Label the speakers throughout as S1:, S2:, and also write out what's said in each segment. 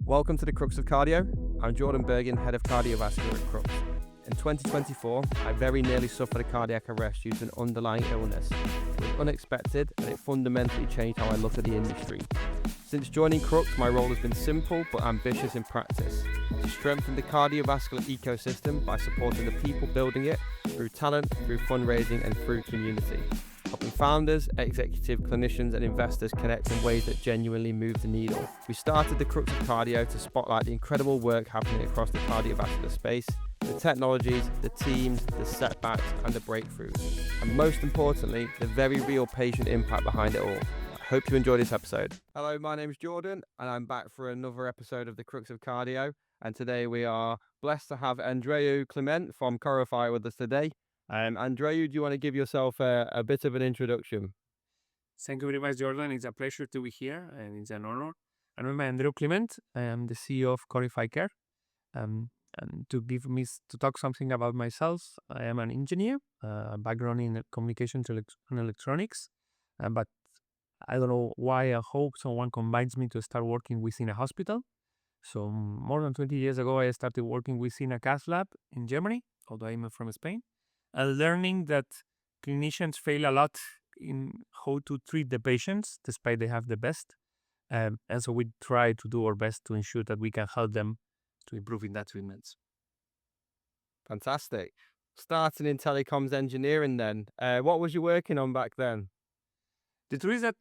S1: Welcome to the Crux of Cardio. I'm Jordan Bergen, Head of Cardiovascular at Crux. In 2024, I very nearly suffered a cardiac arrest due to an underlying illness. It was unexpected and it fundamentally changed how I look at the industry. Since joining Crux, my role has been simple but ambitious in practice: to strengthen the cardiovascular ecosystem by supporting the people building it through talent, through fundraising and through community, helping founders, executive clinicians and investors connect in ways that genuinely move the needle. We started the Crux of Cardio to spotlight the incredible work happening across the cardiovascular space, the technologies, the teams, the setbacks and the breakthroughs, and most importantly, the very real patient impact behind it all. I hope you enjoy this episode. Hello, my name is Jordan and I'm back for another episode of the Crux of Cardio, and today we are blessed to have Andreu Climent from Corify with us today. Andreu, do you want to give yourself a bit of an introduction?
S2: Thank you very much, Jordan. It's a pleasure to be here and it's an honor. I'm Andreu Climent. I am the CEO of Corify Care. And to talk something about myself, I am an engineer, a background in communications and electronics. But I don't know why I hope someone combines me to start working within a hospital. So more than 20 years ago, I started working within a cath lab in Germany, although I'm from Spain, and learning that clinicians fail a lot in how to treat the patients, despite they have the best. And so we try to do our best to ensure that we can help them to improve in that treatments.
S1: Fantastic. Starting in telecoms engineering then, what was you working on back then?
S2: The truth is that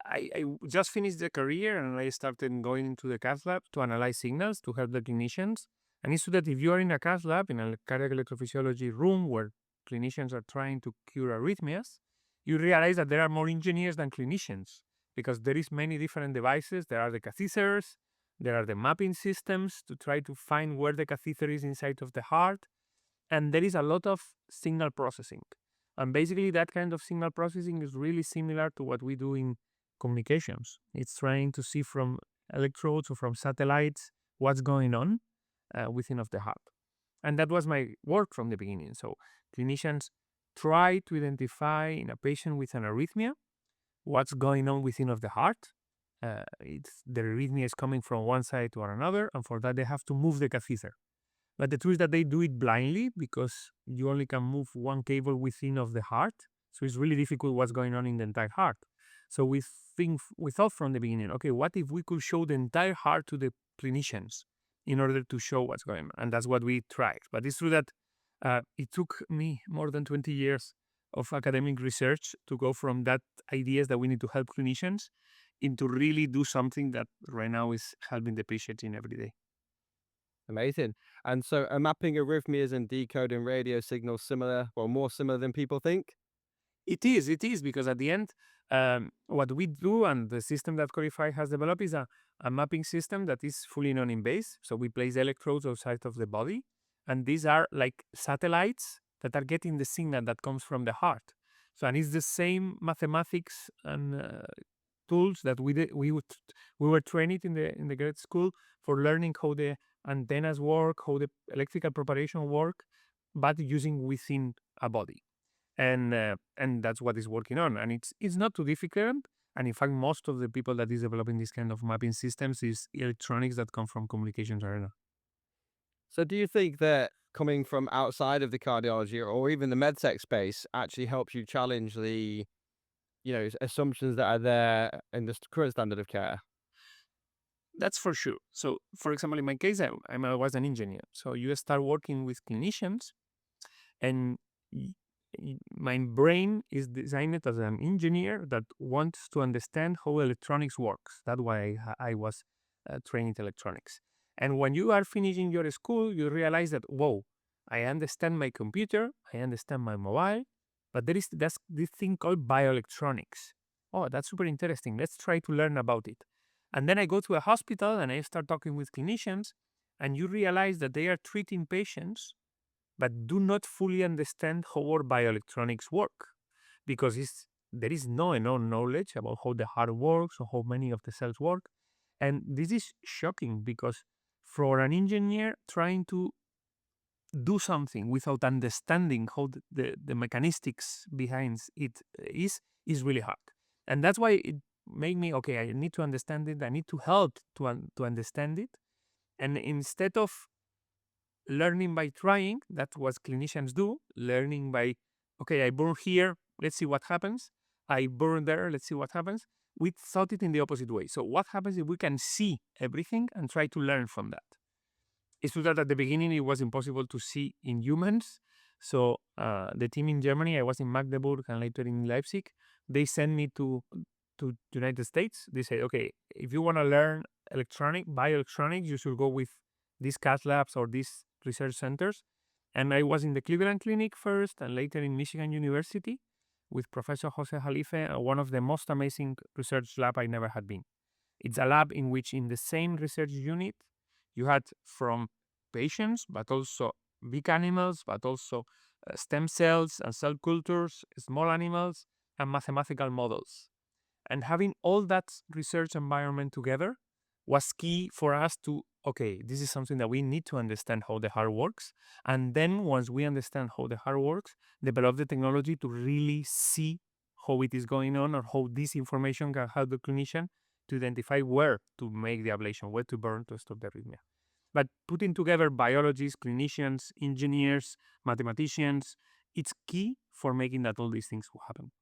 S2: I just finished the career and I started going into the cath lab to analyze signals to help the clinicians. And it's true that if you are in a cath lab, in a cardiac electrophysiology room where clinicians are trying to cure arrhythmias, you realize that there are more engineers than clinicians because there is many different devices. There are the catheters, there are the mapping systems to try to find where the catheter is inside of the heart, and there is a lot of signal processing. And basically that kind of signal processing is really similar to what we do in communications. It's trying to see from electrodes or from satellites what's going on within of the heart. And that was my work from the beginning. So clinicians try to identify in a patient with an arrhythmia what's going on within of the heart. The arrhythmia is coming from one side to another, and for that they have to move the catheter. But the truth is that they do it blindly because you only can move one cable within of the heart. So it's really difficult what's going on in the entire heart. So we thought from the beginning, okay, what if we could show the entire heart to the clinicians in order to show what's going on? And that's what we tried. But it's true that it took me more than 20 years of academic research to go from that ideas that we need to help clinicians into really do something that right now is helping the patient in every day.
S1: Amazing. And so are mapping arrhythmias and decoding radio signals similar, or more similar than people think?
S2: It is because at the end, what we do and the system that Corify has developed is a mapping system that is fully non-invasive. So we place electrodes outside of the body, and these are like satellites that are getting the signal that comes from the heart. So and it's the same mathematics and tools that we were trained in the grade school for learning how the antennas work, how the electrical preparation work, but using within a body. And that's what is working on. And it's not too difficult. And in fact, most of the people that is developing this kind of mapping systems is electronics that come from communications arena.
S1: So do you think that coming from outside of the cardiology or even the medtech space actually helps you challenge the, assumptions that are there in the current standard of care?
S2: That's for sure. So, for example, in my case, I was an engineer. So you start working with clinicians, and my brain is designed as an engineer that wants to understand how electronics works. That's why I was trained in electronics. And when you are finishing your school, you realize that, whoa, I understand my computer, I understand my mobile, but there is this thing called bioelectronics. Oh, that's super interesting. Let's try to learn about it. And then I go to a hospital and I start talking with clinicians, and you realize that they are treating patients but do not fully understand how our bioelectronics work, because there is no enough knowledge about how the heart works or how many of the cells work. And this is shocking because for an engineer trying to do something without understanding how the mechanistics behind it is really hard. And that's why it made me, okay, I need to understand it. I need to help to understand it. And instead of learning by trying, that's what clinicians do, learning by, okay, I burn here, let's see what happens. I burn there, let's see what happens. We thought it in the opposite way. So what happens if we can see everything and try to learn from that? It's true that at the beginning it was impossible to see in humans. So the team in Germany, I was in Magdeburg and later in Leipzig, they sent me to United States. They said, okay, if you want to learn bioelectronics, you should go with these cath labs or these research centers. And I was in the Cleveland Clinic first and later in Michigan University with Professor Jose Jalife, one of the most amazing research lab I never had been. It's a lab in which in the same research unit, you had from patients, but also big animals, but also stem cells and cell cultures, small animals, and mathematical models. And having all that research environment together was key for us to, okay, this is something that we need to understand how the heart works. And then once we understand how the heart works, develop the technology to really see how it is going on or how this information can help the clinician to identify where to make the ablation, where to burn to stop the arrhythmia. But putting together biologists, clinicians, engineers, mathematicians, it's key for making that all these things will happen.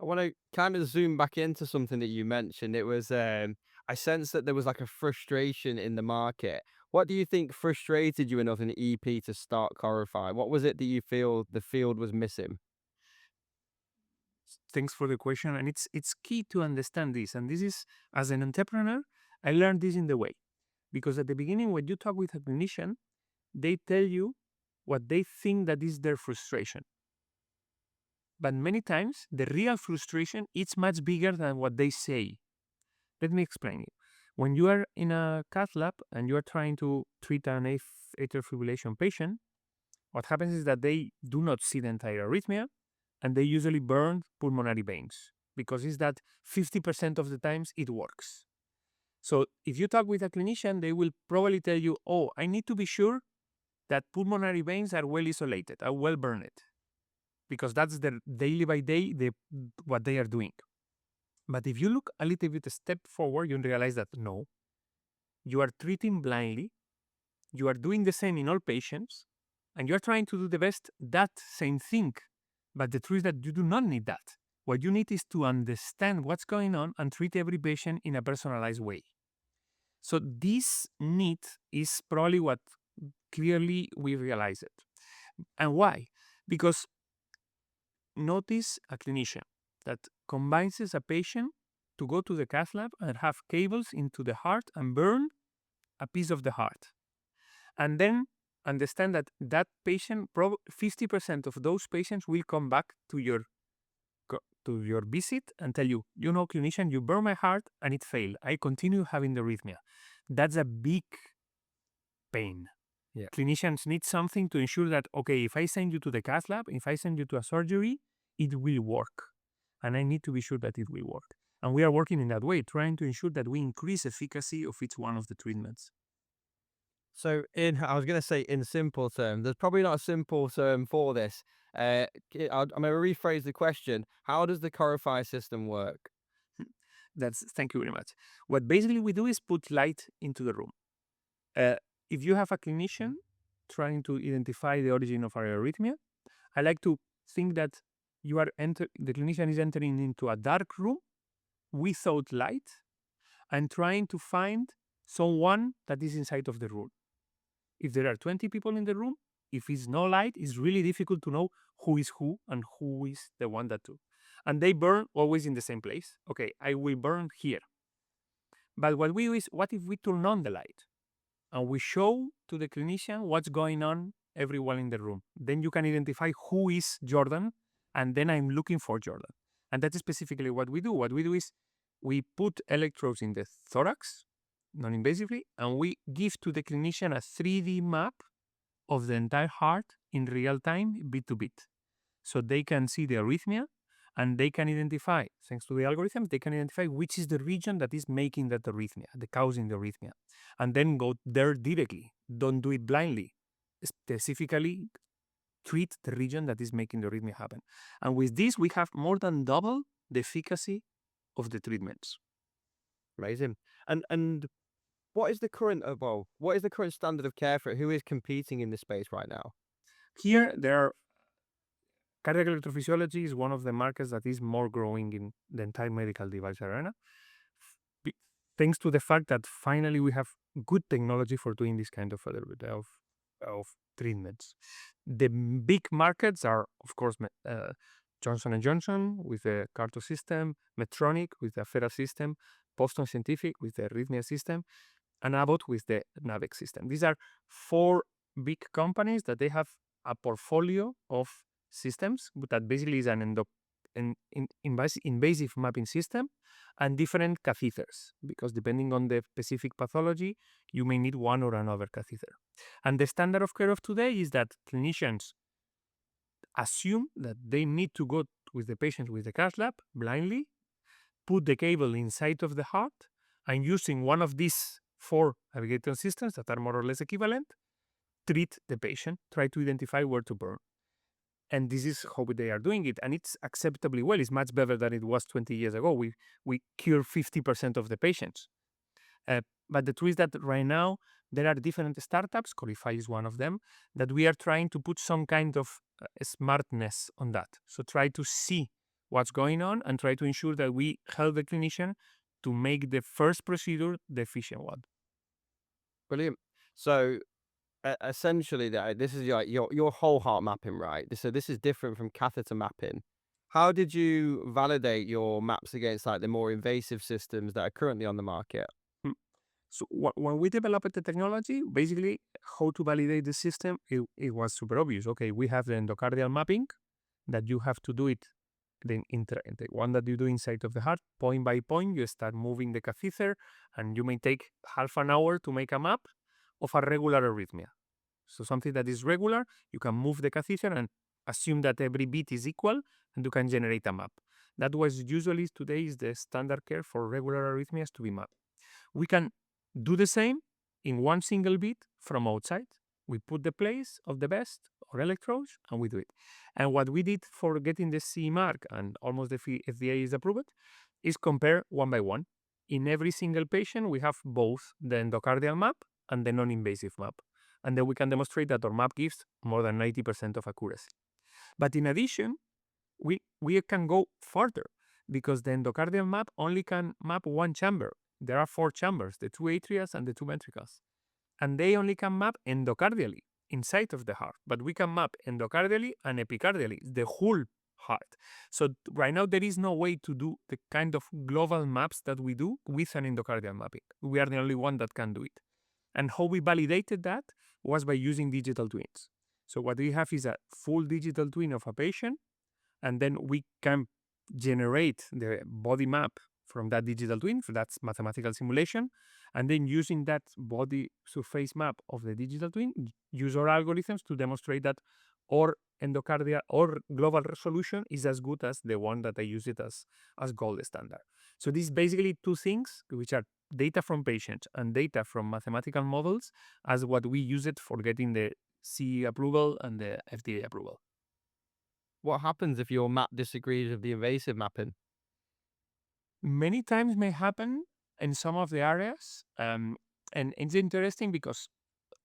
S1: I want to kind of zoom back into something that you mentioned. It was, I sense that there was like a frustration in the market. What do you think frustrated you enough in EP to start Corify? What was it that you feel the field was missing?
S2: Thanks for the question. And it's key to understand this. And this is, as an entrepreneur, I learned this in the way. Because at the beginning, when you talk with a clinician, they tell you what they think that is their frustration. But many times, the real frustration is much bigger than what they say. Let me explain it. When you are in a cath lab and you are trying to treat an atrial fibrillation patient, what happens is that they do not see the entire arrhythmia and they usually burn pulmonary veins because it's that 50% of the times it works. So if you talk with a clinician, they will probably tell you, oh, I need to be sure that pulmonary veins are well isolated, are well burned, because that's their daily by day, what they are doing. But if you look a little bit a step forward, you realize that no, you are treating blindly, you are doing the same in all patients, and you are trying to do the best that same thing. But the truth is that you do not need that. What you need is to understand what's going on and treat every patient in a personalized way. So this need is probably what clearly we realize it. And why? Because notice a clinician that combines a patient to go to the cath lab and have cables into the heart and burn a piece of the heart. And then understand that that patient, 50% of those patients will come back to your visit and tell you, clinician, you burn my heart and it failed. I continue having the arrhythmia. That's a big pain.
S1: Yeah.
S2: Clinicians need something to ensure that, okay, if I send you to the cath lab, if I send you to a surgery, it will work. And I need to be sure that it will work. And we are working in that way, trying to ensure that we increase efficacy of each one of the treatments.
S1: So, I was going to say in simple terms, there's probably not a simple term for this. I'm going to rephrase the question. How does the Corify system work?
S2: Thank you very much. What basically we do is put light into the room. If you have a clinician trying to identify the origin of our arrhythmia, I like to think that the clinician is entering into a dark room without light and trying to find someone that is inside of the room. If there are 20 people in the room, if it's no light, it's really difficult to know who is who and who is the one that do. And they burn always in the same place. Okay, I will burn here. But what we do is, what if we turn on the light and we show to the clinician what's going on everyone in the room? Then you can identify who is Jordan, and then I'm looking for Jordan. And that's specifically what we do. What we do is we put electrodes in the thorax, non-invasively, and we give to the clinician a 3D map of the entire heart in real time, beat to beat. So they can see the arrhythmia and they can identify, thanks to the algorithms, they can identify which is the region that is making that arrhythmia, the causing the arrhythmia, and then go there directly. Don't do it blindly. Specifically treat the region that is making the arrhythmia happen. And with this, we have more than double the efficacy of the treatments.
S1: Amazing. And what is the current what is the current standard of care for it? Who is competing in this space right now?
S2: Here, there are cardiac electrophysiology is one of the markets that is more growing in the entire medical device arena, be- thanks to the fact that finally we have good technology for doing this kind of a little bit of treatments. The big markets are, of course, Johnson and Johnson with the Carto system, Medtronic with the Affera system, Boston Scientific with the Arrhythmia system, and Abbott with the Navex system. These are four big companies that they have a portfolio of systems that basically is an invasive mapping system and different catheters, because depending on the specific pathology, you may need one or another catheter. And the standard of care of today is that clinicians assume that they need to go with the patient with the cath lab blindly, put the cable inside of the heart, and using one of these four navigation systems that are more or less equivalent, treat the patient, try to identify where to burn. And this is how they are doing it. And it's acceptably well. It's much better than it was 20 years ago. We cure 50% of the patients. But the truth is that right now, there are different startups, Corify is one of them, that we are trying to put some kind of smartness on that. So try to see what's going on and try to ensure that we help the clinician to make the first procedure the efficient one.
S1: Brilliant. So essentially, this is your whole heart mapping, right? So this is different from catheter mapping. How did you validate your maps against like the more invasive systems that are currently on the market?
S2: Mm. So when we developed the technology, basically how to validate the system, it was super obvious. Okay, we have the endocardial mapping that you have to do it. The one that you do inside of the heart, point by point, you start moving the catheter, and you may take half an hour to make a map of a regular arrhythmia. So something that is regular, you can move the catheter and assume that every beat is equal, and you can generate a map. That was usually today is the standard care for regular arrhythmias to be mapped. We can do the same in one single beat from outside. We put the place of the best or electrodes and we do it. And what we did for getting the CE mark and almost the FDA is approved is compare one by one. In every single patient, we have both the endocardial map and the non-invasive map. And then we can demonstrate that our map gives more than 90% of accuracy. But in addition, we can go further because the endocardial map only can map one chamber. There are four chambers, the two atrias and the two ventricles. And they only can map endocardially, inside of the heart. But we can map endocardially and epicardially, the whole heart. So right now, there is no way to do the kind of global maps that we do with an endocardial mapping. We are the only one that can do it. And how we validated that was by using digital twins. So what we have is a full digital twin of a patient, and then we can generate the body map from that digital twin, so that's mathematical simulation, and then using that body surface map of the digital twin, use our algorithms to demonstrate that our endocardial or global resolution is as good as the one that I use it as gold standard. So this is basically two things, which are data from patients and data from mathematical models, as what we use it for getting the CE approval and the FDA approval.
S1: What happens if your map disagrees with the invasive mapping?
S2: Many times may happen in some of the areas, and it's interesting because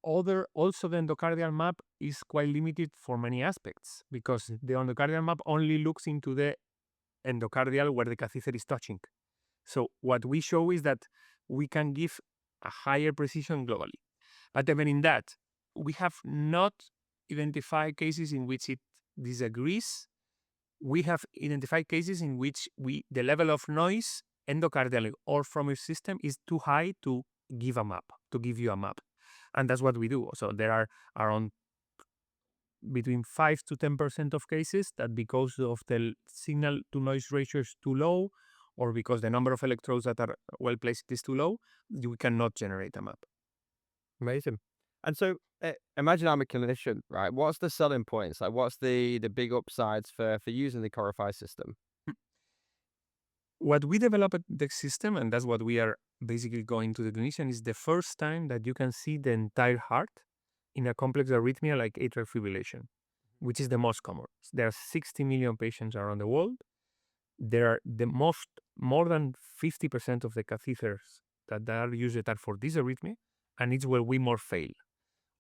S2: also the endocardial map is quite limited for many aspects, because the endocardial map only looks into the endocardial where the catheter is touching. So what we show is that we can give a higher precision globally. But even in that, we have not identified cases in which it disagrees. We have identified cases in which the level of noise endocardially or from your system is too high to give you a map. And that's what we do. So there are around between 5 to 10% of cases that because of the signal to noise ratio is too low, or because the number of electrodes that are well placed is too low, we cannot generate a map.
S1: Amazing. And so imagine I'm a clinician, right? What's the selling points? Like what's the big upsides for using the Corify system?
S2: What we developed the system, and that's what we are basically going to the clinician, is the first time that you can see the entire heart in a complex arrhythmia like atrial fibrillation, which is the most common. There are 60 million patients around the world. There are more than 50% of the catheters that are used are for this arrhythmia, and it's where we more fail.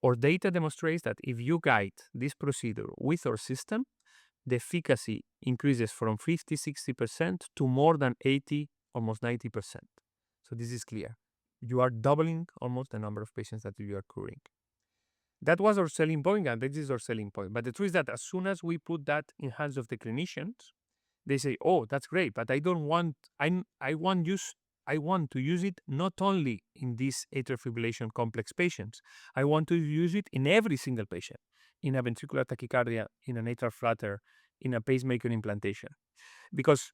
S2: Our data demonstrates that if you guide this procedure with our system, the efficacy increases from 50-60% to more than 80, almost 90%. So this is clear. You are doubling almost the number of patients that you are curing. That was our selling point, and this is our selling point. But the truth is that as soon as we put that in hands of the clinicians, they say, "Oh, that's great, but I don't want. I want to use it not only in these atrial fibrillation complex patients. I want to use it in every single patient, in a ventricular tachycardia, in an atrial flutter, in a pacemaker implantation, because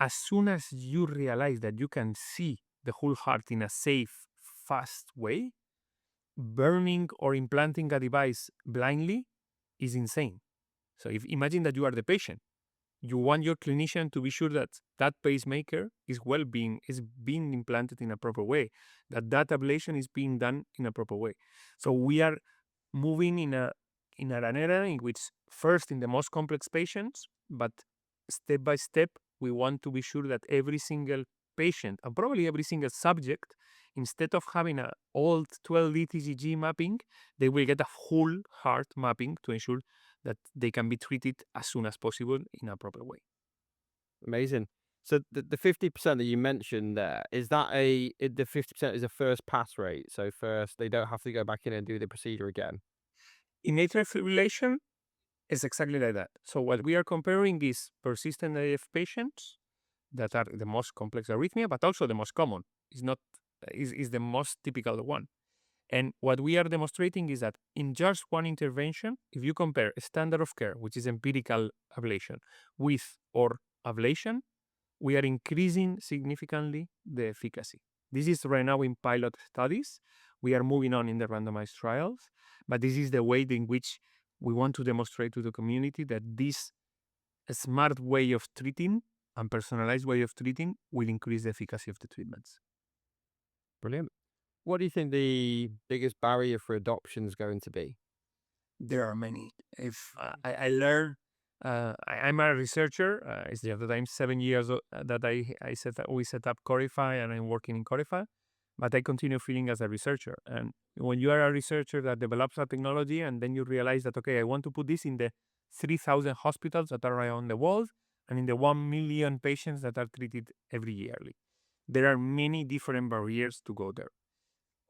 S2: as soon as you realize that you can see the whole heart in a safe, fast way, burning or implanting a device blindly is insane. So if imagine that you are the patient, you want your clinician to be sure that that pacemaker is being implanted in a proper way, that ablation is being done in a proper way. So we are moving in an era in which first in the most complex patients, but step by step we want to be sure that every single patient and probably every single subject, instead of having a old 12-lead ECG mapping, they will get a whole heart mapping to ensure that they can be treated as soon as possible in a proper way.
S1: Amazing. So the 50% that you mentioned there, is that the 50% is a first pass rate? So first, they don't have to go back in and do the procedure again.
S2: In atrial fibrillation, it's exactly like that. So what we are comparing is persistent AF patients that are the most complex arrhythmia, but also the most common. Is not is the most typical one. And what we are demonstrating is that in just one intervention, if you compare a standard of care, which is empirical ablation, with or ablation, we are increasing significantly the efficacy. This is right now in pilot studies. We are moving on in the randomized trials, but this is the way in which we want to demonstrate to the community that this smart way of treating and personalized way of treating will increase the efficacy of the treatments.
S1: Brilliant. What do you think the biggest barrier for adoption is going to be?
S2: There are many. If I learn, I'm a researcher. It's the other time 7 years that we set up Corify, and I'm working in Corify. But I continue feeling as a researcher. And when you are a researcher that develops a technology, and then you realize that okay, I want to put this in the 3,000 hospitals that are around the world, and in the 1 million patients that are treated every yearly, there are many different barriers to go there.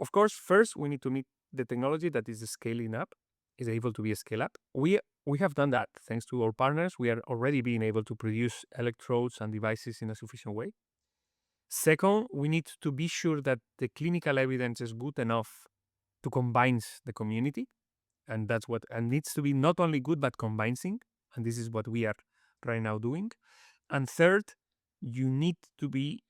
S2: Of course, first we need to meet the technology that is scaling up, is able to be scaled up. We have done that thanks to our partners. We are already being able to produce electrodes and devices in a sufficient way. Second, we need to be sure that the clinical evidence is good enough to combine the community, and that's what and needs to be not only good but convincing, and this is what we are right now doing. And third, you need to be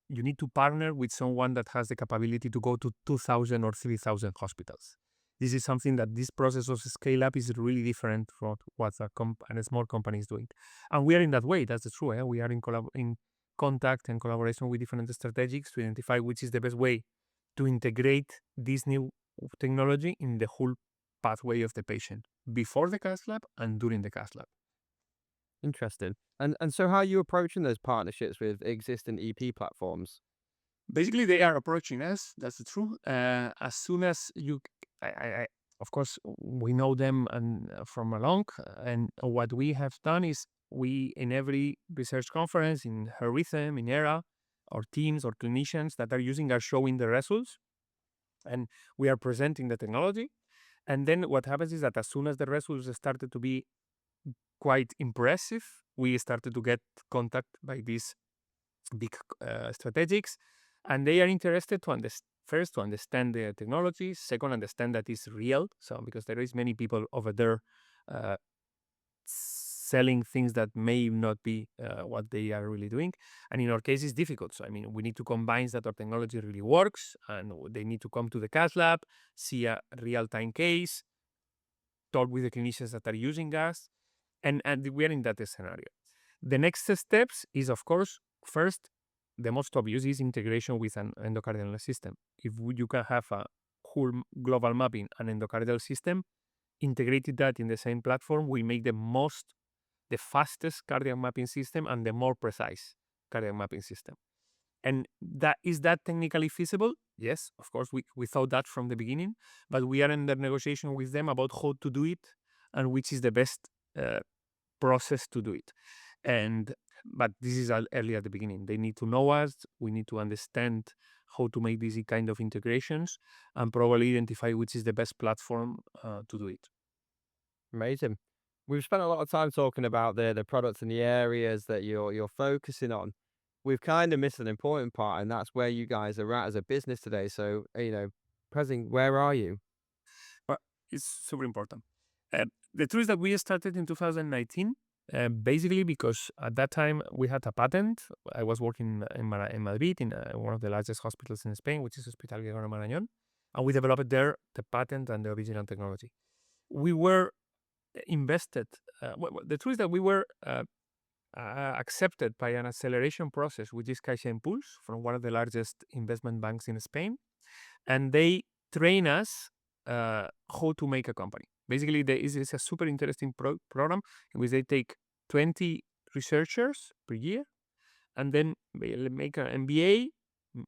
S2: you need to partner with someone that has the capability to go to 2,000 or 3,000 hospitals. This is something that this process of scale up is really different from what a small company is doing. And we are in that way. That's the truth. We are in contact and collaboration with different strategics to identify which is the best way to integrate this new technology in the whole pathway of the patient before the cath lab and during the cath lab.
S1: Interesting. And so how are you approaching those partnerships with existing EP platforms?
S2: Basically, they are approaching us. That's the truth. As soon as of course, we know them and from along. And what we have done is we, in every research conference, in Rhythm, in ERA, our teams or clinicians that are using are showing the results, and we are presenting the technology. And then what happens is that as soon as the results started to be quite impressive, we started to get contact by these big strategics, and they are interested to first to understand the technology, second understand that it's real. So because there is many people over there selling things that may not be what they are really doing, and in our case it's difficult. So I mean, we need to combine that our technology really works, and they need to come to the cath lab, see a real-time case, talk with the clinicians that are using us, and we are in that scenario. The next steps is, of course, first, the most obvious is integration with an endocardial system. If you can have a whole global mapping and endocardial system, integrated that in the same platform will make the fastest cardiac mapping system and the more precise cardiac mapping system. And that is that technically feasible? Yes, of course, we thought that from the beginning, but we are in the negotiation with them about how to do it and which is the best uh, process to do it. And but this is early at the beginning. They need to know us. We need to understand how to make these kind of integrations and probably identify which is the best platform to do it.
S1: Amazing. We've spent a lot of time talking about the products and the areas that you're focusing on. We've kind of missed an important part, and that's where you guys are at as a business today. So, present, where are you?
S2: But it's super important. The truth is that we started in 2019, basically because at that time we had a patent. I was working in Madrid, in one of the largest hospitals in Spain, which is Hospital Gregorio Marañón, and we developed there the patent and the original technology. We were invested. The truth is that we were accepted by an acceleration process, which is Caixa Impulse, from one of the largest investment banks in Spain, and they train us how to make a company. Basically, it's a super interesting program in which they take 20 researchers per year and then they make an MBA,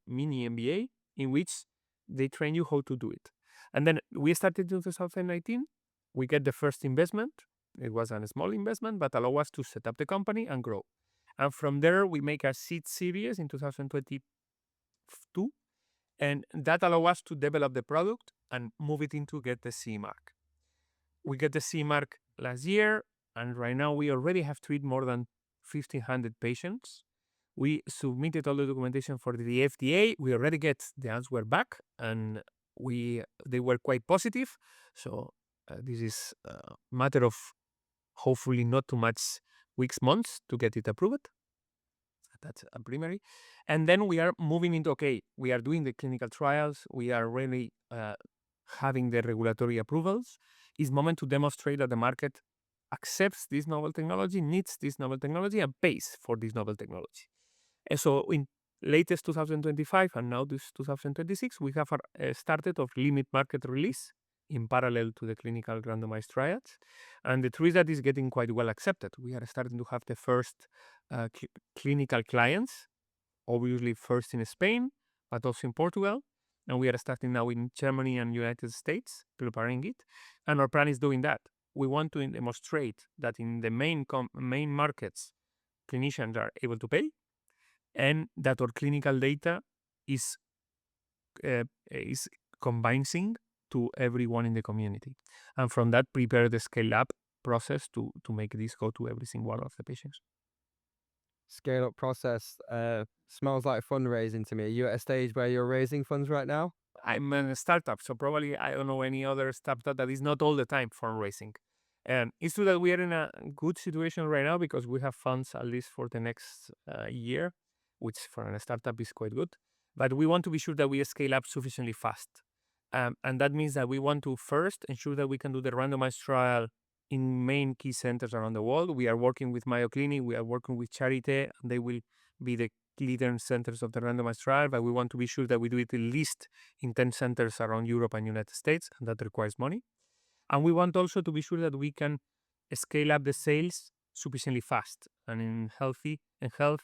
S2: mini MBA, in which they train you how to do it. And then we started in 2019. We get the first investment. It was a small investment, but allowed us to set up the company and grow. And from there, we make a seed series in 2022, and that allowed us to develop the product and move it into get the CE mark. We get the CE mark last year, and right now we already have treated more than 1,500 patients. We submitted all the documentation for the FDA. We already get the answer back, and they were quite positive. So this is a matter of hopefully not too much weeks, months to get it approved. That's a primary. And then we are moving into, okay, we are doing the clinical trials. We are really having the regulatory approvals. It's moment to demonstrate that the market accepts this novel technology, needs this novel technology, and pays for this novel technology. And so in latest 2025 and now this 2026, we have started of limit market release in parallel to the clinical randomized trials. And the truth is that is getting quite well accepted. We are starting to have the first clinical clients, obviously first in Spain, but also in Portugal. And we are starting now in Germany and United States, preparing it. And our plan is doing that. We want to demonstrate that in the main markets, clinicians are able to pay, and that our clinical data is convincing to everyone in the community. And from that, prepare the scale-up process to make this go to every single one of the patients.
S1: Scale up process smells like fundraising to me. Are you at a stage where you're raising funds right now?
S2: I'm in a startup, so probably I don't know any other startup that is not all the time fundraising. And it's true that we are in a good situation right now because we have funds at least for the next year, which for a startup is quite good. But we want to be sure that we scale up sufficiently fast. And that means that we want to first ensure that we can do the randomized trial in main key centers around the world. We are working with Mayo Clinic, we are working with Charité, and they will be the leader centers of the randomized trial, but we want to be sure that we do it at least in 10 centers around Europe and United States, and that requires money. And we want also to be sure that we can scale up the sales sufficiently fast. And in health,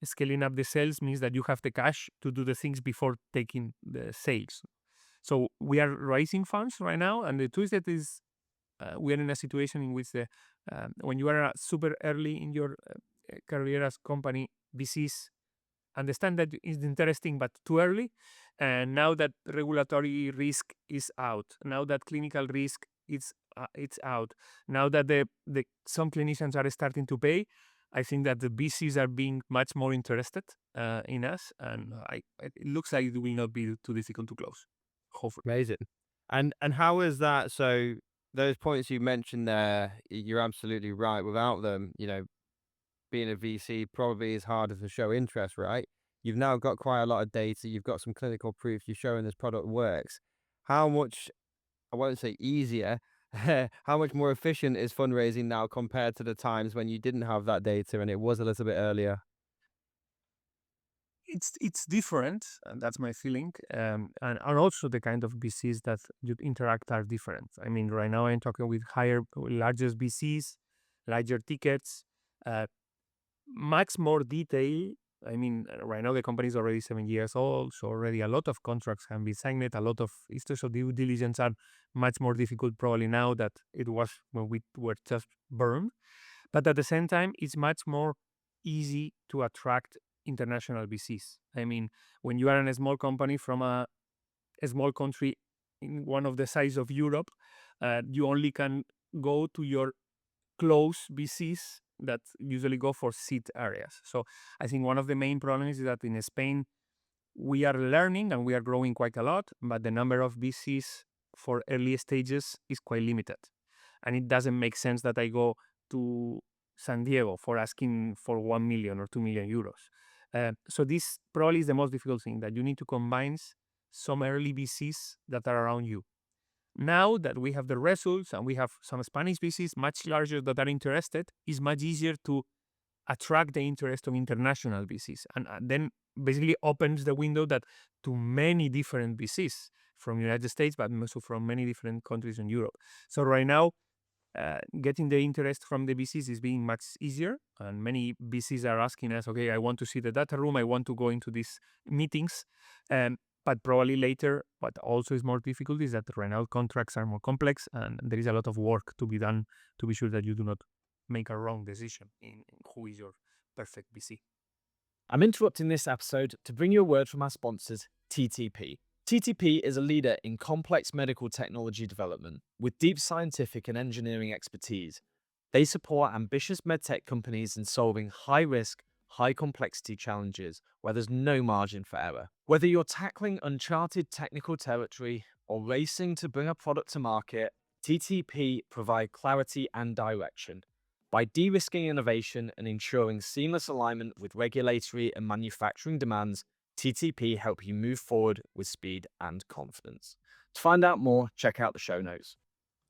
S2: scaling up the sales means that you have the cash to do the things before taking the sales. So we are raising funds right now, and the twist that is we are in a situation in which when you are super early in your career as company, VCs understand that it's interesting, but too early. And now that regulatory risk is out, now that clinical risk is it's out, now that some clinicians are starting to pay, I think that the VCs are being much more interested in us, and it looks like it will not be too difficult to close. Hopefully.
S1: Amazing. And how is that? So those points you mentioned there, you're absolutely right. Without them, being a VC probably is harder to show interest, right? You've now got quite a lot of data. You've got some clinical proof. You're showing this product works. How much, I won't say easier, how much more efficient is fundraising now compared to the times when you didn't have that data and it was a little bit earlier?
S2: It's different, and that's my feeling. And also the kind of VCs that you interact are different. I mean, right now I'm talking with largest VCs, larger tickets, much more detail I mean, right now the company is already 7 years old, so already a lot of contracts can be signed, a lot of histories of due diligence are much more difficult probably now that it was when we were just burned. But at the same time, it's much more easy to attract international VCs. I mean, when you are in a small company from a small country in one of the size of Europe, you only can go to your close VCs that usually go for seed areas. So I think one of the main problems is that in Spain, we are learning and we are growing quite a lot, but the number of VCs for early stages is quite limited. And it doesn't make sense that I go to San Diego for asking for 1 million or 2 million euros. So this probably is the most difficult thing, that you need to combine some early VCs that are around you. Now that we have the results and we have some Spanish VCs much larger that are interested, it's much easier to attract the interest of international VCs, and then basically opens the window that to many different VCs from United States, but also from many different countries in Europe. So right now, getting the interest from the VCs is being much easier, and many VCs are asking us, okay, I want to see the data room, I want to go into these meetings. But probably later, what also is more difficult is that right now contracts are more complex and there is a lot of work to be done to be sure that you do not make a wrong decision in who is your perfect VC.
S3: I'm interrupting this episode to bring you a word from our sponsors, TTP. TTP is a leader in complex medical technology development with deep scientific and engineering expertise. They support ambitious medtech companies in solving high-risk, high-complexity challenges where there's no margin for error. Whether you're tackling uncharted technical territory or racing to bring a product to market, TTP provide clarity and direction. By de-risking innovation and ensuring seamless alignment with regulatory and manufacturing demands, TTP help you move forward with speed and confidence. To find out more, check out the show notes.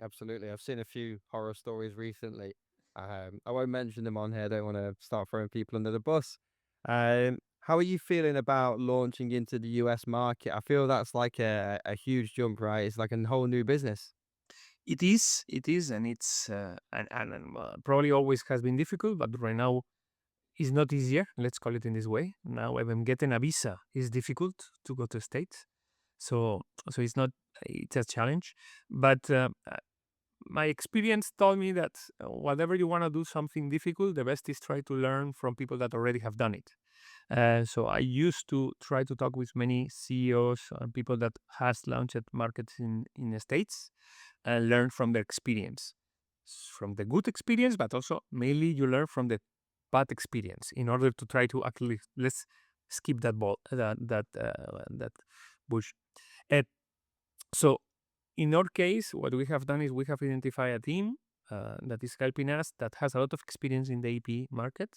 S1: Absolutely. I've seen a few horror stories recently. I won't mention them on here. I don't want to start throwing people under the bus. How are you feeling about launching into the US market? I feel that's like a huge jump, right? It's like a whole new business.
S2: It is, and it's probably always has been difficult, but right now it's not easier. Let's call it in this way. Now, even getting a visa is difficult to go to States, so it's not it's a challenge. But my experience told me that whatever you want to do something difficult, the best is try to learn from people that already have done it. So I used to try to talk with many CEOs and people that has launched markets in the States and learn from their experience, from the good experience, but also mainly you learn from the bad experience in order to try to actually let's skip that ball that bush. And so in our case, what we have done is we have identified a team that is helping us that has a lot of experience in the AP market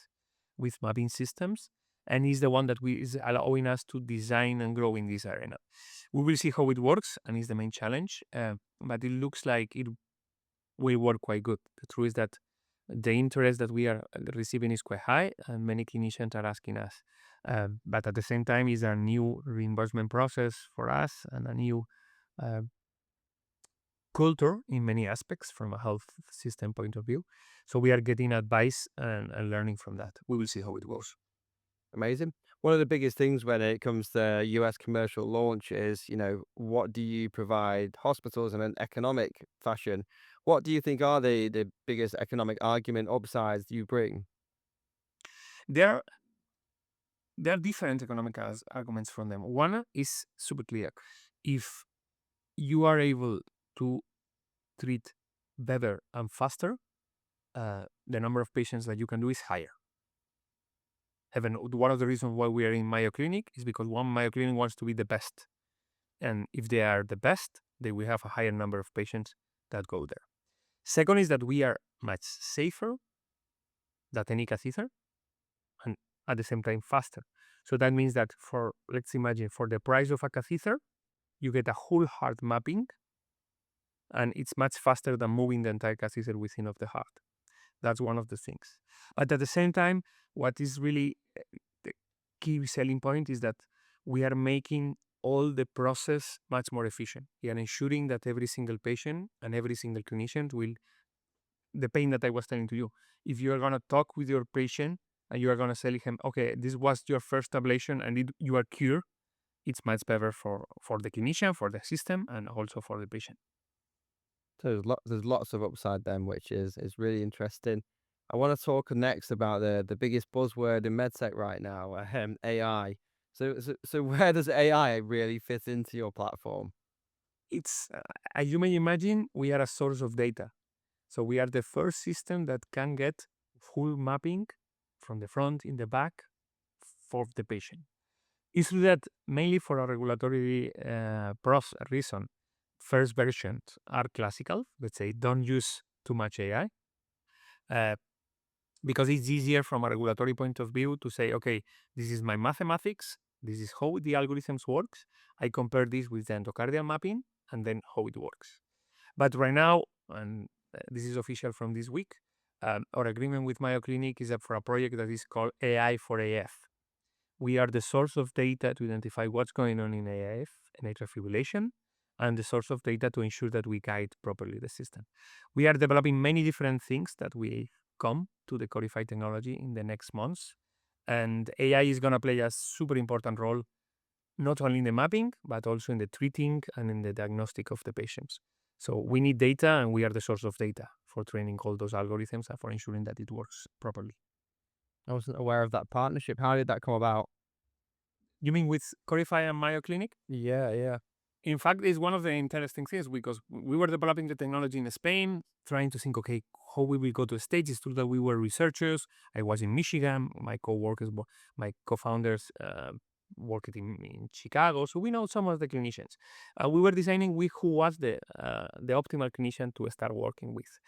S2: with mapping systems, and is the one that is allowing us to design and grow in this arena. We will see how it works, and is the main challenge. But it looks like it will work quite good. The truth is that the interest that we are receiving is quite high, and many clinicians are asking us. But at the same time, is a new reimbursement process for us and a new uh, culture in many aspects from a health system point of view. So we are getting advice and learning from that. We will see how it goes.
S1: Amazing. One of the biggest things when it comes to US commercial launch is, what do you provide hospitals in an economic fashion? What do you think are the biggest economic argument upsides you bring?
S2: There, there are different economic arguments from them. One is super clear. If you are able to treat better and faster, the number of patients that you can do is higher. Even one of the reasons why we are in Mayo Clinic is because one Mayo Clinic wants to be the best. And if they are the best, they will have a higher number of patients that go there. Second is that we are much safer than any catheter and at the same time faster. So that means that let's imagine for the price of a catheter, you get a whole heart mapping and it's much faster than moving the entire catheter within of the heart. That's one of the things. But at the same time, what is really the key selling point is that we are making all the process much more efficient. We are ensuring that every single patient and every single clinician will, the pain that I was telling to you, if you are going to talk with your patient and you are going to tell him, okay, this was your first ablation and you are cured, it's much better for the clinician, for the system, and also for the patient.
S1: So there's lots of upside then, which is really interesting. I want to talk next about the biggest buzzword in medtech right now, AI. So where does AI really fit into your platform?
S2: It's, as you may imagine, we are a source of data. So we are the first system that can get full mapping from the front in the back for the patient. It's true that mainly for a regulatory reason, first versions are classical. Let's say don't use too much AI. Because it's easier from a regulatory point of view to say, okay, this is my mathematics, this is how the algorithms works. I compare this with the endocardial mapping and then how it works. But right now, and this is official from this week, our agreement with Mayo Clinic is for a project that is called AI for AF. We are the source of data to identify what's going on in AF and atrial fibrillation, and the source of data to ensure that we guide properly the system. We are developing many different things that we come to the Corify technology in the next months. And AI is going to play a super important role, not only in the mapping, but also in the treating and in the diagnostic of the patients. So we need data, and we are the source of data for training all those algorithms and for ensuring that it works properly.
S1: I wasn't aware of that partnership. How did that come about?
S2: You mean with Corify and Mayo Clinic?
S1: Yeah.
S2: In fact, it's one of the interesting things because we were developing the technology in Spain, trying to think, okay, how we will go to the States. It's true that we were researchers. I was in Michigan. My co-workers, my co-founders worked in Chicago. So we know some of the clinicians. We were designing who was the optimal clinician to start working with.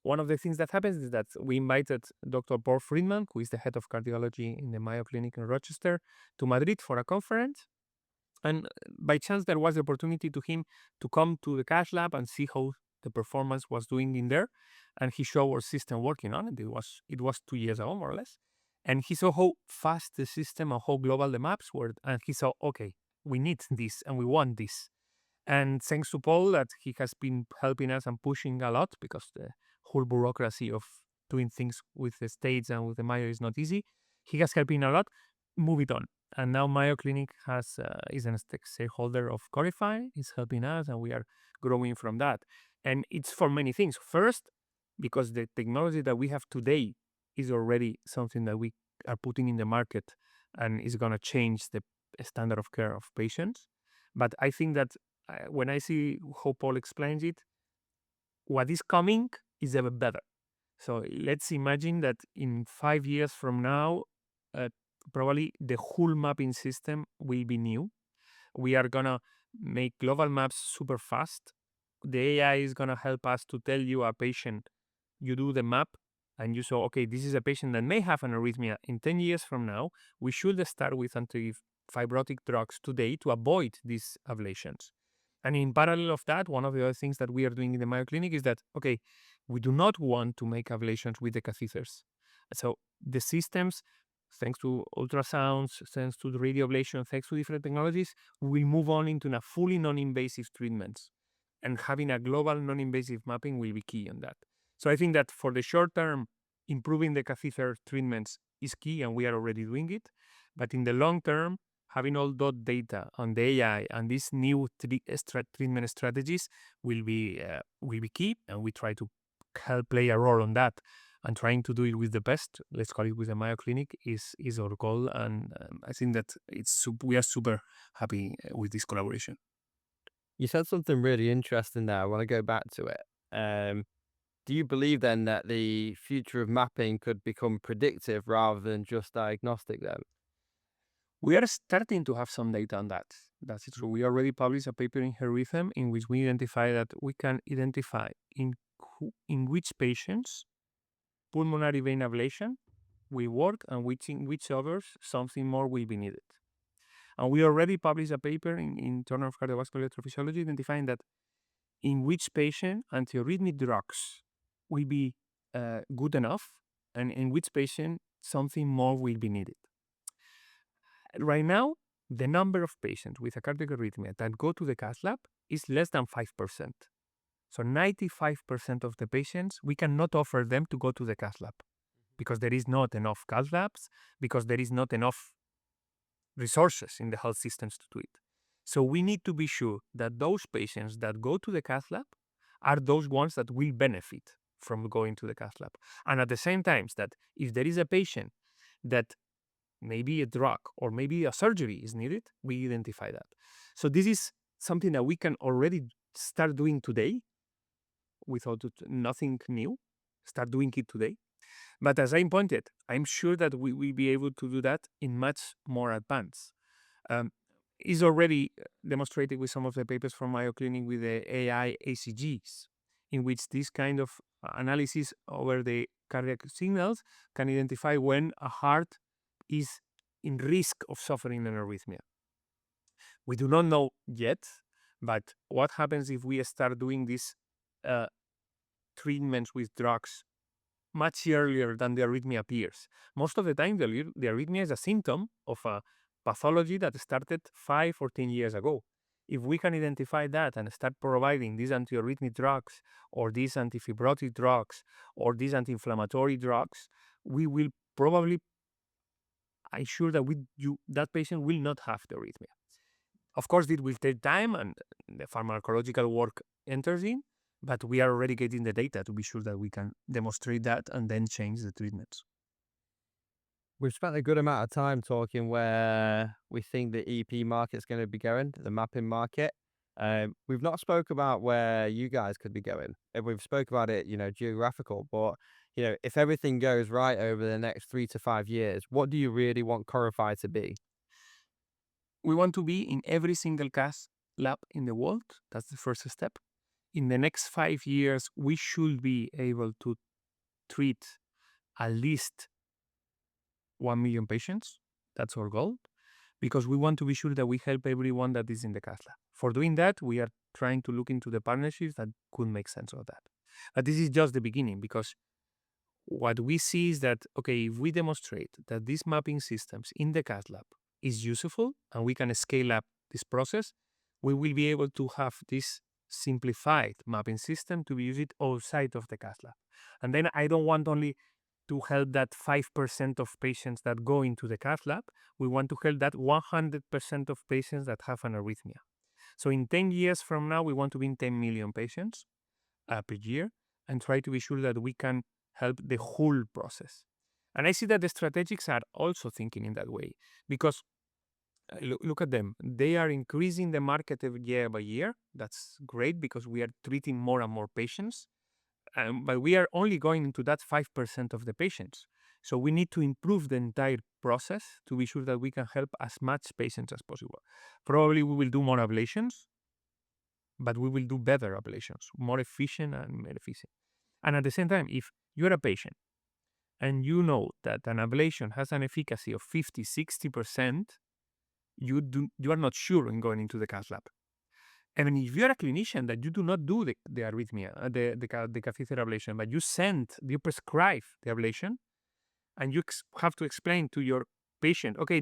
S2: One of the things that happens is that we invited Dr. Paul Friedman, who is the head of cardiology in the Mayo Clinic in Rochester, to Madrid for a conference. And by chance, there was the opportunity to him to come to the cath lab and see how the performance was doing in there. And he showed our system working on it. It was 2 years ago, more or less. And he saw how fast the system and how global the maps were. And he saw, okay, we need this and we want this. And thanks to Paul, that he has been helping us and pushing a lot, because the whole bureaucracy of doing things with the States and with the Mayo is not easy. He has helping a lot. Move it on. And now Mayo Clinic is a stakeholder of Corify, is helping us, and we are growing from that. And it's for many things. First, because the technology that we have today is already something that we are putting in the market and is going to change the standard of care of patients. But I think that when I see how Paul explains it, what is coming is ever better. So let's imagine that in 5 years from now, probably the whole mapping system will be new. We are going to make global maps super fast. The AI is going to help us to tell you a patient, you do the map, and you saw, okay, this is a patient that may have an arrhythmia in 10 years from now. We should start with antifibrotic drugs today to avoid these ablations. And in parallel of that, one of the other things that we are doing in the Mayo Clinic is that, okay, we do not want to make ablations with the catheters. So the systems, thanks to ultrasounds, thanks to the radio ablation, thanks to different technologies, we move on into a fully non-invasive treatments. And having a global non-invasive mapping will be key on that. So I think that for the short term, improving the catheter treatments is key, and we are already doing it. But in the long term, having all that data on the AI and these new treatment strategies will be key, and we try to help play a role on that. And trying to do it with the best, let's call it with the Mayo Clinic, is our goal. And I think that we are super happy with this collaboration.
S1: You said something really interesting there. I want to go back to it. Do you believe then that the future of mapping could become predictive rather than just diagnostic then?
S2: We are starting to have some data on that. That's true. We already published a paper in Herrhythm in which we identify that we can identify in which patients pulmonary vein ablation will work and in which others something more will be needed. And we already published a paper in Journal of Cardiovascular Electrophysiology identifying that in which patient antiarrhythmic drugs will be good enough and in which patient something more will be needed. Right now, the number of patients with a cardiac arrhythmia that go to the cath lab is less than 5%. So 95% of the patients, we cannot offer them to go to the cath lab because there is not enough cath labs, because there is not enough resources in the health systems to do it. So we need to be sure that those patients that go to the cath lab are those ones that will benefit from going to the cath lab. And at the same time, that if there is a patient that maybe a drug or maybe a surgery is needed, we identify that. So this is something that we can already start doing today without nothing new, start doing it today. But as I pointed, I'm sure that we will be able to do that in much more advance. Is already demonstrated with some of the papers from Mayo Clinic with the AI ACGs, in which this kind of analysis over the cardiac signals can identify when a heart is in risk of suffering an arrhythmia. We do not know yet, but what happens if we start doing these treatments with drugs much earlier than the arrhythmia appears? Most of the time, the arrhythmia is a symptom of a pathology that started 5 or 10 years ago. If we can identify that and start providing these antiarrhythmic drugs or these antifibrotic drugs or these anti-inflammatory drugs, we will probably ensure that that patient will not have the arrhythmia. Of course, it will take time and the pharmacological work enters in, but we are already getting the data to be sure that we can demonstrate that and then change the treatments.
S1: We've spent a good amount of time talking where we think the EP market's going to be going, the mapping market. We've not spoke about where you guys could be going. We've spoke about it, geographical, but if everything goes right over the next 3 to 5 years, what do you really want Corify to be?
S2: We want to be in every single cath lab in the world. That's the first step. In the next 5 years, we should be able to treat at least 1 million patients. That's our goal, because we want to be sure that we help everyone that is in the cath lab. For doing that, we are trying to look into the partnerships that could make sense of that. But this is just the beginning, because what we see is that, okay, if we demonstrate that these mapping systems in the cath lab is useful and we can scale up this process, we will be able to have this simplified mapping system to be used outside of the cath lab. And then I don't want only to help that 5% of patients that go into the cath lab. We want to help that 100% of patients that have an arrhythmia. So in 10 years from now, we want to be in 10 million patients per year and try to be sure that we can help the whole process. And I see that the strategics are also thinking in that way, because look at them. They are increasing the market year by year. That's great, because we are treating more and more patients. But we are only going into that 5% of the patients. So we need to improve the entire process to be sure that we can help as much patients as possible. Probably we will do more ablations, but we will do better ablations, more efficient and more efficient. And at the same time, if you're a patient and you know that an ablation has an efficacy of 50, 60%, you are not sure in going into the cath lab. And if you're a clinician that you do not do the arrhythmia, the catheter ablation, but you prescribe the ablation, and you have to explain to your patient, okay,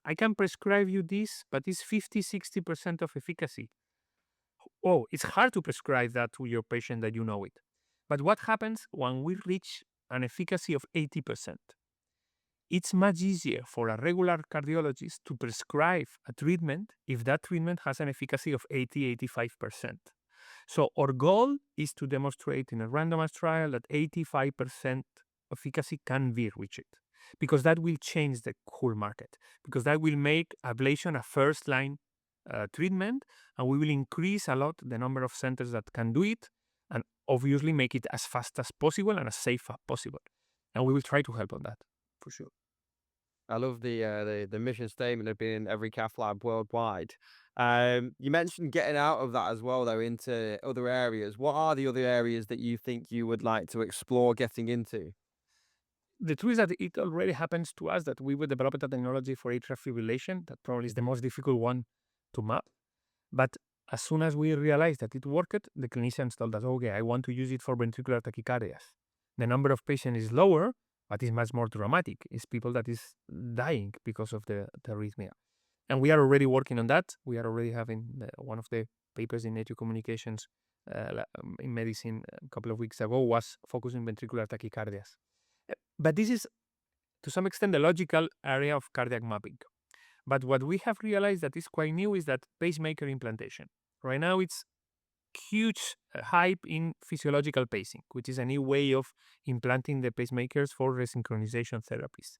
S2: I can prescribe you this, but it's 50, 60% of efficacy. Oh, it's hard to prescribe that to your patient that you know it. But what happens when we reach an efficacy of 80%? It's much easier for a regular cardiologist to prescribe a treatment if that treatment has an efficacy of 80, 85%. So our goal is to demonstrate in a randomized trial that 85% efficacy can be reached, because that will change the whole market, because that will make ablation a first-line treatment, and we will increase a lot the number of centers that can do it, and obviously make it as fast as possible and as safe as possible. And we will try to help on that, for sure.
S1: I love the mission statement of being in every cath lab worldwide. You mentioned getting out of that as well, though, into other areas. What are the other areas that you think you would like to explore getting into?
S2: The truth is that it already happens to us that we will develop a technology for atrial fibrillation. That probably is the most difficult one to map. But as soon as we realized that it worked, the clinicians told us, okay, I want to use it for ventricular tachycardias. The number of patients is lower, but it's much more dramatic. It's people that is dying because of the arrhythmia. And we are already working on that. We are already having one of the papers in Nature Communications in medicine a couple of weeks ago was focusing ventricular tachycardias. But this is to some extent the logical area of cardiac mapping. But what we have realized that is quite new is that pacemaker implantation. Right now, it's huge hype in physiological pacing, which is a new way of implanting the pacemakers for resynchronization therapies.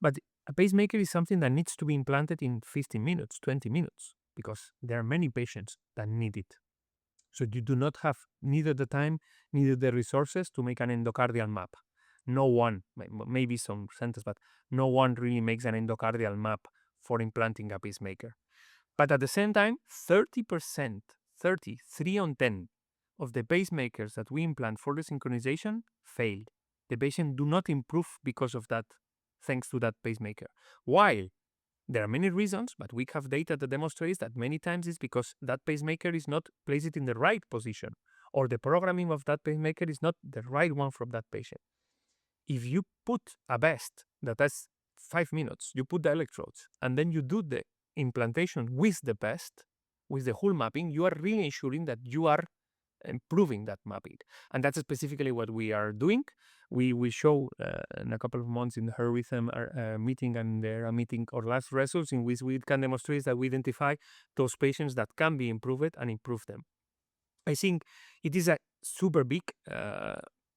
S2: But a pacemaker is something that needs to be implanted in 15 minutes, 20 minutes, because there are many patients that need it. So you do not have neither the time, neither the resources to make an endocardial map. No one, maybe some centers, but no one really makes an endocardial map for implanting a pacemaker. But at the same time, 30%, 3 on 10 of the pacemakers that we implant for the synchronization failed. The patient do not improve because of that, thanks to that pacemaker. Why? There are many reasons, but we have data that demonstrates that many times it's because that pacemaker is not placed in the right position, or the programming of that pacemaker is not the right one from that patient. If you put a vest that has 5 minutes, you put the electrodes, and then you do the implantation with the vest, with the whole mapping, you are really ensuring that you are improving that mapping. And that's specifically what we are doing. We show in a couple of months in her rhythm meeting and their meeting or last results in which we can demonstrate that we identify those patients that can be improved and improve them. I think it is a super big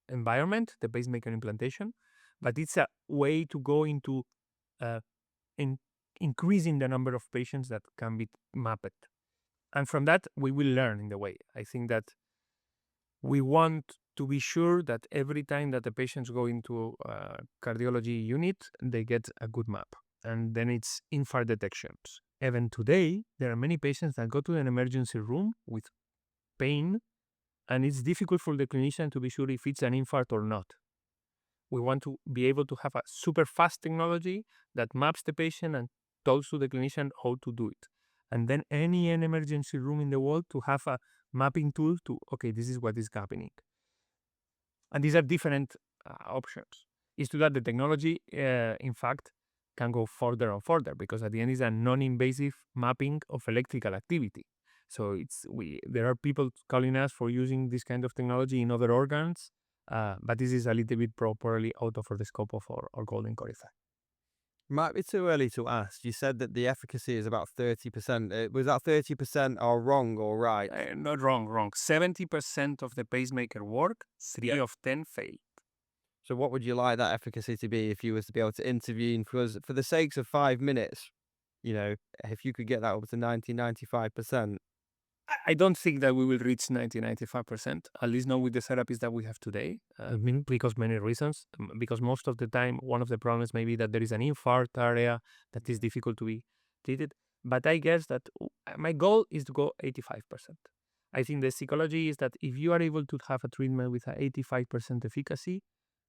S2: environment, the pacemaker implantation, but it's a way to go into increasing the number of patients that can be mapped. And from that, we will learn in the way. I think that we want to be sure that every time that the patients go into a cardiology unit, they get a good map. And then it's infarct detections. Even today, there are many patients that go to an emergency room with pain, and it's difficult for the clinician to be sure if it's an infarct or not. We want to be able to have a super fast technology that maps the patient and tells to the clinician how to do it. And then any emergency room in the world to have a mapping tool to, okay, this is what is happening. And these are different options. Is to that the technology, in fact, can go further and further, because at the end is a non-invasive mapping of electrical activity. So there are people calling us for using this kind of technology in other organs, but this is a little bit properly out of the scope of our golden Corify.
S1: Might be too early to ask. You said that the efficacy is about 30%. Was that 30% are wrong or right?
S2: Not wrong. 70% of the pacemaker work, 3 of 10 fail.
S1: So what would you like that efficacy to be if you was to be able to intervene? Because for the sakes of 5 minutes, if you could get that up to 90-95%.
S2: I don't think that we will reach 90-95%, at least not with the therapies that we have today, because many reasons. Because most of the time, one of the problems may be that there is an infarct area that is difficult to be treated. But I guess that my goal is to go 85%. I think the psychology is that if you are able to have a treatment with an 85% efficacy,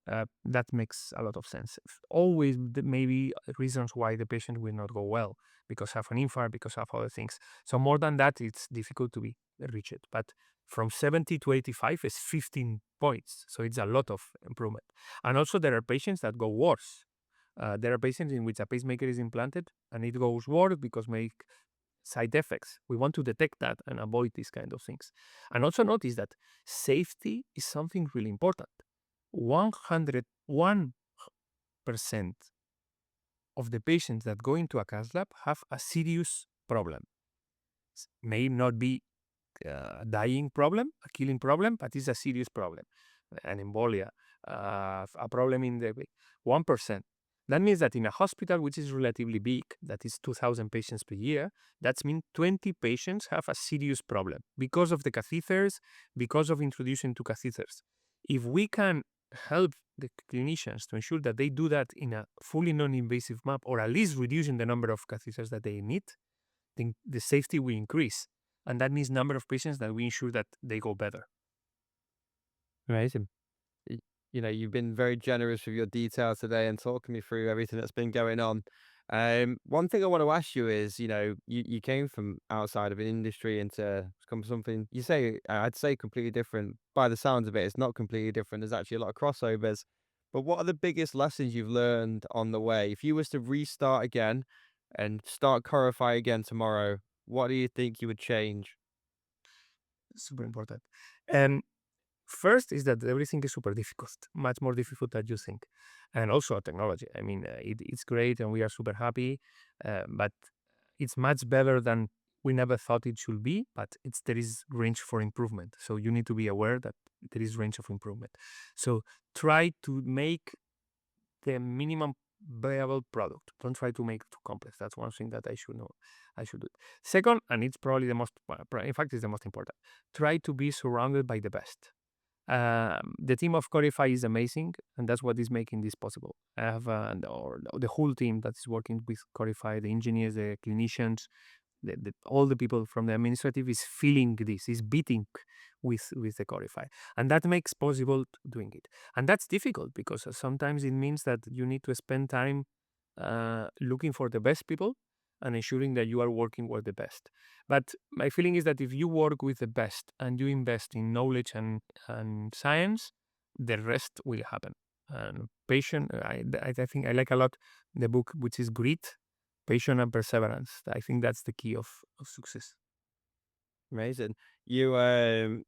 S2: that makes a lot of sense. Always maybe reasons why the patient will not go well, because of an infarct, because of other things. So more than that, it's difficult to be reached. But from 70 to 85 is 15 points. So it's a lot of improvement. And also there are patients that go worse. There are patients in which a pacemaker is implanted and it goes worse because make side effects. We want to detect that and avoid these kind of things. And also notice that safety is something really important. 101% of the patients that go into a cath lab have a serious problem. May not be a dying problem, a killing problem, but it's a serious problem. An embolia, a problem in the 1%. That means that in a hospital, which is relatively big, that is 2,000 patients per year, that means 20 patients have a serious problem because of the catheters, because of introducing to catheters. If we can help the clinicians to ensure that they do that in a fully non-invasive map, or at least reducing the number of catheters that they need, then the safety will increase. And that means number of patients that we ensure that they go better.
S1: Amazing. You've been very generous with your details today and talking me through everything that's been going on. One thing I want to ask you is, you came from outside of an industry into something I'd say completely different. By the sounds of it, it's not completely different. There's actually a lot of crossovers. But what are the biggest lessons you've learned on the way? If you was to restart again and start Corify again tomorrow, what do you think you would change?
S2: Super important. And First is that everything is super difficult, much more difficult than you think. And also technology. I mean, it's great and we are super happy, but it's much better than we never thought it should be, but there is range for improvement. So you need to be aware that there is range of improvement. So try to make the minimum viable product. Don't try to make it too complex. That's one thing that I should know. I should do it. Second, and it's probably the most, in fact, it's the most important. Try to be surrounded by the best. The team of Corify is amazing, and that's what is making this possible. I have or the whole team that is working with Corify, the engineers, the clinicians, all the people from the administrative is feeling this, is beating with the Corify, and that makes possible doing it. And that's difficult because sometimes it means that you need to spend time looking for the best people and ensuring that you are working with the best. But my feeling is that if you work with the best and you invest in knowledge and science, the rest will happen. And patient, I think I like a lot the book, which is Grit, Patience and Perseverance. I think that's the key of success.
S1: Amazing. You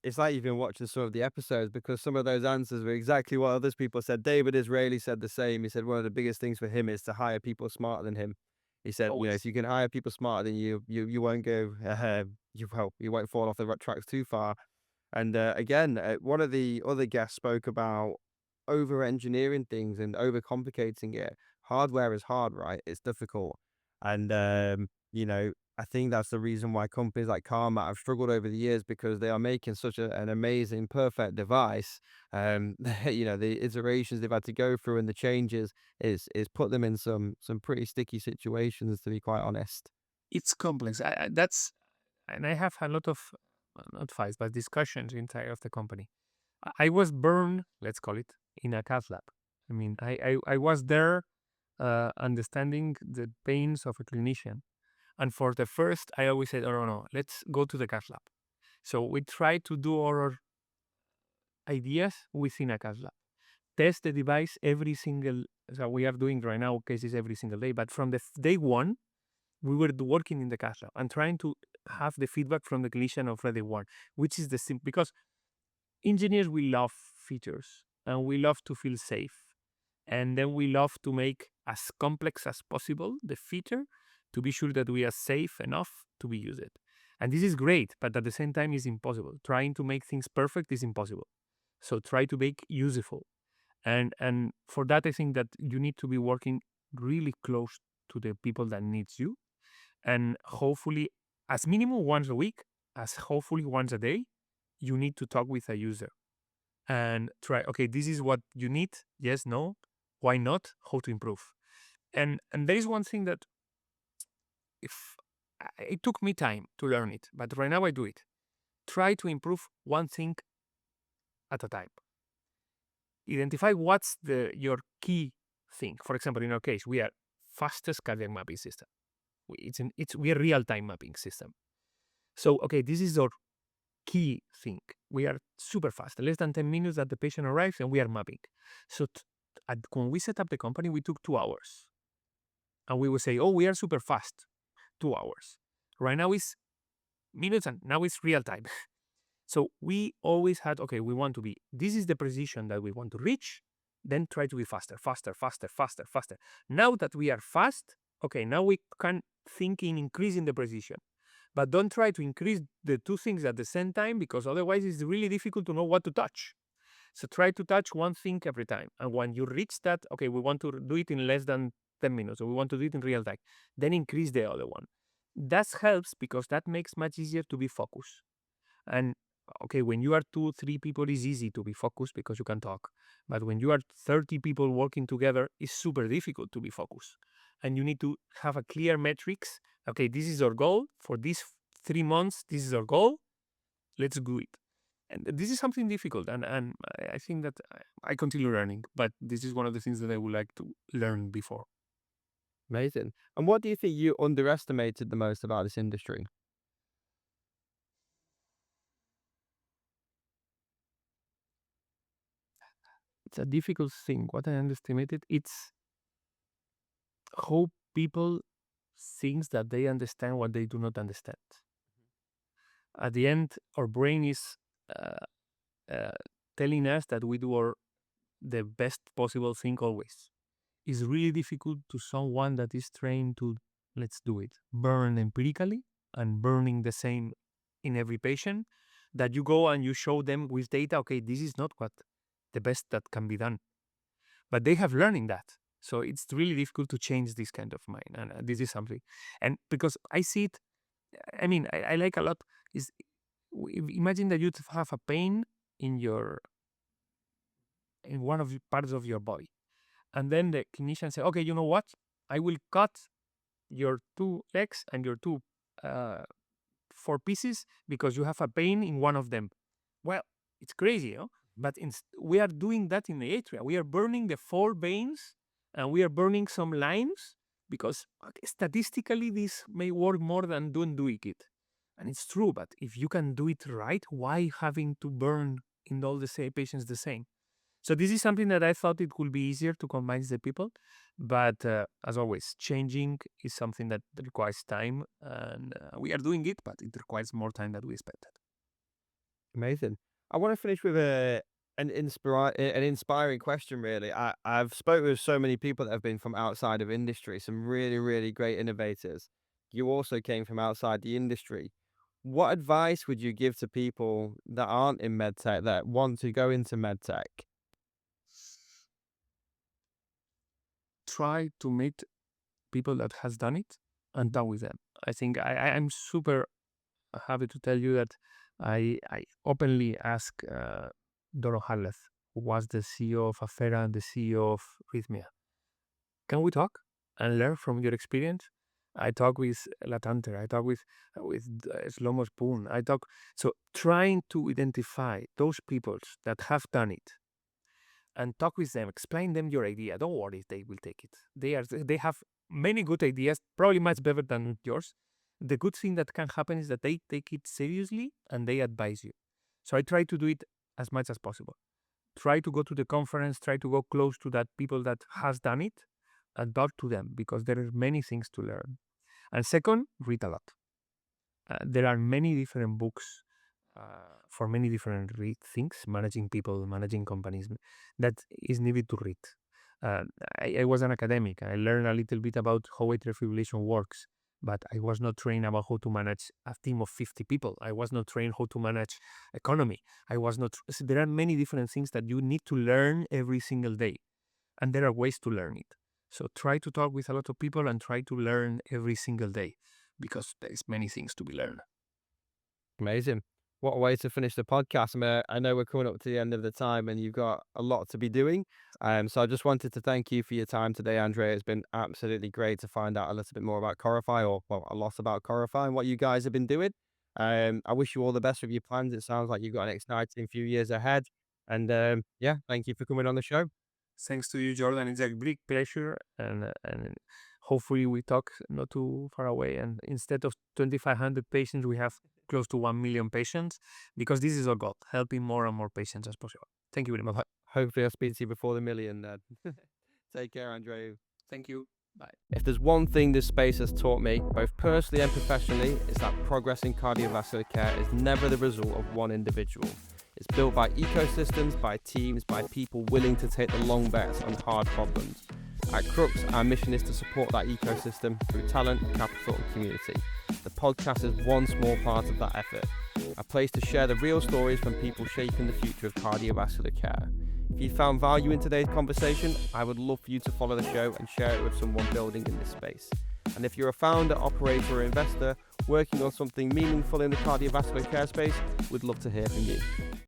S1: it's like you've been watching some of the episodes, because some of those answers were exactly what others people said. David Israeli said the same. He said one of the biggest things for him is to hire people smarter than him. He said, you know, if you can hire people smarter than you won't go you won't fall off the tracks too far. And again, one of the other guests spoke about over engineering things and over complicating it. Hardware is hard, right? It's difficult. And, you know, I think that's the reason why companies like Karma have struggled over the years, because they are making such an amazing, perfect device. You know, the iterations they've had to go through and the changes is put them in some pretty sticky situations, to be quite honest.
S2: It's complex. And I have a lot of not fights, but discussions inside of the company. I was burned, let's call it, in a cath lab. I mean, I was there understanding the pains of a clinician. And for the first, I always said, oh, no, let's go to the cath lab. So we try to do our ideas within a cath lab. Test the device every single, so we are doing right now cases every single day, but from the day one, we were working in the cath lab and trying to have the feedback from the clinician of day one, which is the same, because engineers, we love features and we love to feel safe. And then we love to make as complex as possible the feature to be sure that we are safe enough to be used. And this is great, but at the same time is impossible. Trying to make things perfect is impossible. So try to make useful. And for that, I think that you need to be working really close to the people that needs you. And hopefully, as minimum once a week, as hopefully once a day, you need to talk with a user and try, okay, this is what you need. Yes, no, why not? How to improve? And there is one thing that if it took me time to learn it, but right now I do it. Try to improve one thing at a time. Identify what's your key thing. For example, in our case, we are fastest cardiac mapping system. We are real-time mapping system. So, okay, this is our key thing. We are super fast. Less than 10 minutes that the patient arrives and we are mapping. So when we set up the company, we took 2 hours. And we would say, oh, we are super fast. 2 hours. Right now it's minutes and now it's real time. So we always had, okay, we want to be, this is the precision that we want to reach. Then try to be faster, faster, faster, faster, faster. Now that we are fast, okay, now we can think in increasing the precision. But don't try to increase the two things at the same time, because otherwise it's really difficult to know what to touch. So try to touch one thing every time. And when you reach that, okay, we want to do it in less than 10 minutes, or we want to do it in real time, then increase the other one. That helps because that makes much easier to be focused. And okay, when you are 2-3 people, it's easy to be focused because you can talk. But when you are 30 people working together, it's super difficult to be focused. And you need to have a clear metrics. Okay, this is our goal for these 3 months. This is our goal. Let's do it. And this is something difficult. And I think that I continue learning, but this is one of the things that I would like to learn before.
S1: Amazing. And what do you think you underestimated the most about this industry?
S2: It's a difficult thing. What I underestimated, it's how people think that they understand what they do not understand. At the end, our brain is uh, telling us that we do the best possible thing always. It's really difficult to someone that is trained to, let's do it, burn empirically and burning the same in every patient, that you go and you show them with data, okay, this is not what the best that can be done. But they have learning that. So it's really difficult to change this kind of mind. And this is something. And because I see it, I mean, I like a lot, is imagine that you have a pain in one of the parts of your body. And then the clinician say, okay, you know what? I will cut your 2 legs and your 4 pieces because you have a pain in one of them. Well, it's crazy, but we are doing that in the atria. We are burning the 4 veins and we are burning some lines because statistically this may work more than doing it. And it's true, but if you can do it right, why having to burn in all the same patients the same? So this is something that I thought it would be easier to convince the people. But as always, changing is something that requires time. And we are doing it, but it requires more time than we expected.
S1: Amazing. I want to finish with an inspiring question, really. I've spoken with so many people that have been from outside of industry, some really, really great innovators. You also came from outside the industry. What advice would you give to people that aren't in medtech, that want to go into medtech?
S2: Try to meet people that has done it and talk with them. I think I'm super happy to tell you that I openly asked Doro Harleth, who was the CEO of Afera and the CEO of Rhythmia, can we talk and learn from your experience? I talk with Latanter, I talk with Shlomo Spoon, so trying to identify those people that have done it and talk with them, explain them your idea. Don't worry, they will take it. They have many good ideas, probably much better than yours. The good thing that can happen is that they take it seriously and they advise you. So I try to do it as much as possible. Try to go to the conference, try to go close to that people that has done it and talk to them because there are many things to learn. And second, read a lot. There are many different books for many different things, managing people, managing companies, that is needed to read. I was an academic. I learned a little bit about how atrial fibrillation works, but I was not trained about how to manage a team of 50 people. I was not trained how to manage economy. So there are many different things that you need to learn every single day, and there are ways to learn it. So try to talk with a lot of people and try to learn every single day because there's many things to be learned.
S1: Amazing. What a way to finish the podcast. I know we're coming up to the end of the time and you've got a lot to be doing. So I just wanted to thank you for your time today, Andrea. It's been absolutely great to find out a little bit more about Corify, or well, a lot about Corify and what you guys have been doing. I wish you all the best with your plans. It sounds like you've got an exciting few years ahead. And yeah, thank you for coming on the show.
S2: Thanks to you, Jordan. It's a big pleasure, and hopefully we talk not too far away. And instead of 2,500 patients, we have close to 1 million patients, because this is our goal, helping more and more patients as possible. Thank you very much.
S1: Hopefully I'll speak to you before the million then. Take care, Andreu.
S2: Thank you. Bye.
S1: If there's one thing this space has taught me, both personally and professionally, is that progress in cardiovascular care is never the result of one individual. It's built by ecosystems, by teams, by people willing to take the long bets on hard problems. At Crux, our mission is to support that ecosystem through talent, capital and community. The podcast is one small part of that effort, a place to share the real stories from people shaping the future of cardiovascular care. If you found value in today's conversation, I would love for you to follow the show and share it with someone building in this space. And if you're a founder, operator or investor working on something meaningful in the cardiovascular care space, we'd love to hear from you.